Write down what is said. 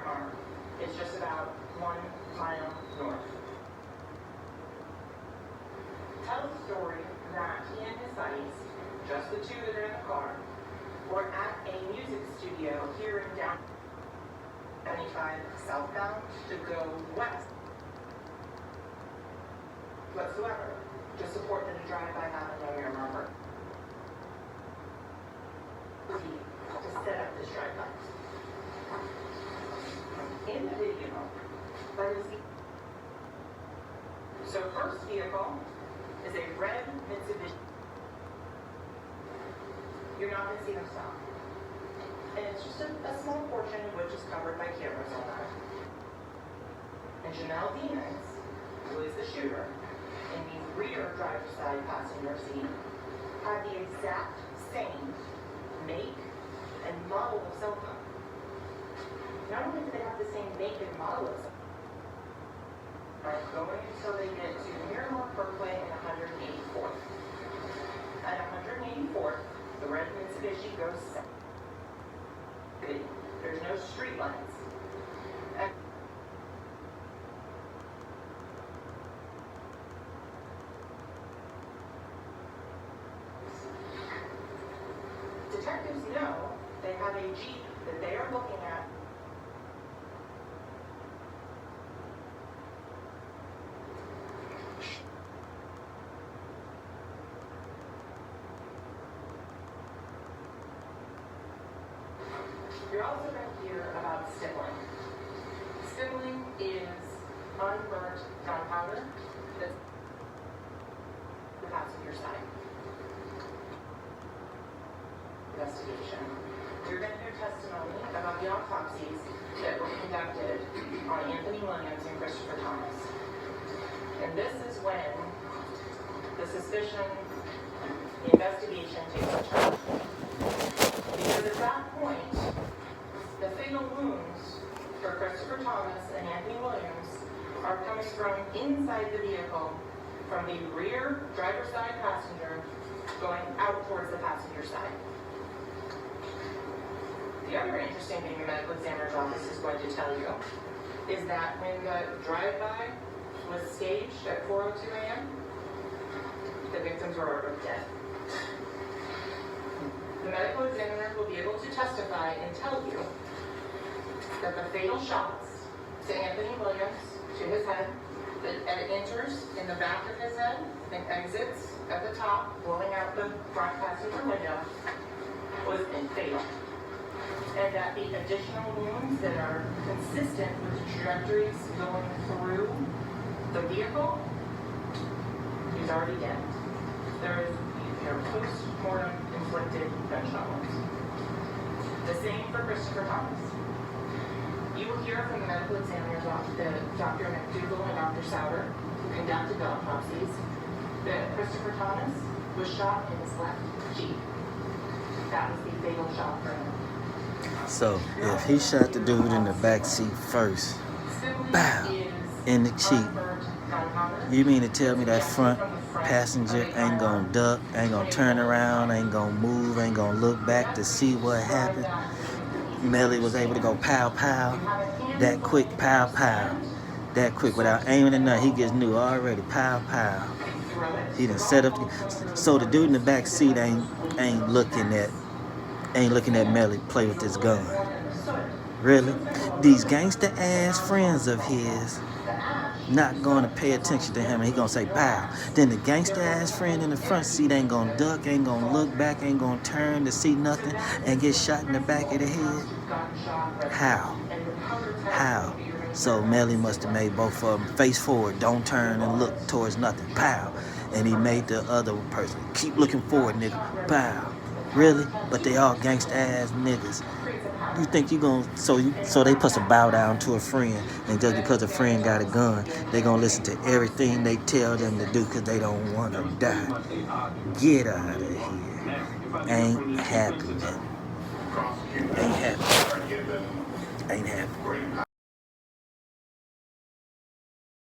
arm. It's just about 1 mile north. Tells the story that he and his buddies, just the two that are in the car, were at a music studio here in downtown 75 southbound to go west whatsoever to support the drive-by happened on your number. To set up this drive-by. In the video, so first vehicle is a red Mitsubishi. You're not going to see them stop. And it's just a small portion which is covered by cameras on that. And Janelle Demons, who is the shooter, in the rear driver's side passenger seat, had the exact same make and model of cell phone. Not only do they have the same make and model of cell phone, going until they get to Miramar Parkway and 184th. At 184th, the red Mitsubishi goes south. There's no street lights. Detectives know they have a Jeep that they are looking at. You're also going to hear about stippling. Stippling is unburnt gunpowder that's the passenger side. Investigation. You're going to hear testimony about the autopsies that were conducted on Anthony Williams and Christopher Thomas. And this is when the suspicion, the investigation takes a turn. Because at that point, the fatal wounds for Christopher Thomas and Anthony Williams are coming from inside the vehicle, from the rear driver's side passenger going out towards the passenger side. The other interesting thing the medical examiner's office is going to tell you is that when the drive-by was staged at 4:02 a.m., the victims were already dead. The medical examiner will be able to testify and tell you that the fatal shots to Anthony Williams, to his head, that it enters in the back of his head and exits at the top, blowing out the front passenger window, was fatal. And that the additional wounds that are consistent with the trajectories going through the vehicle, he's already dead. There is post-mortem inflicted gunshot wounds. The same for Christopher Thomas. You will hear from the medical examiner's office, Dr. McDougall and Dr. Sauter, who conducted the autopsies, that Christopher Thomas was shot in his left cheek. That was the fatal shot for him. So, if he shot the dude in the back seat first, bow, in the cheek, you mean to tell me that front passenger ain't gonna duck, ain't gonna turn around, ain't gonna move, ain't gonna look back to see what happened? Melly was able to go pow, pow, that quick, pow, pow, that quick, without aiming at nothing. He just knew already, pow, pow. He done set up, so the dude in the back seat ain't looking at Melly play with his gun. Really? These gangster ass friends of his not gonna pay attention to him, and he gonna say pow. Then the gangster ass friend in the front seat ain't gonna duck, ain't gonna look back, ain't gonna turn to see nothing, and get shot in the back of the head. How? So Melly must have made both of them face forward, don't turn and look towards nothing. Pow. And he made the other person keep looking forward, nigga. Pow. Really? But they all gangsta ass niggas. You think you gonna so they supposed to bow down to a friend, and just because a friend got a gun, they gonna listen to everything they tell them to do because they don't wanna die. Get out of here. Ain't happening. Ain't happening. Ain't happening.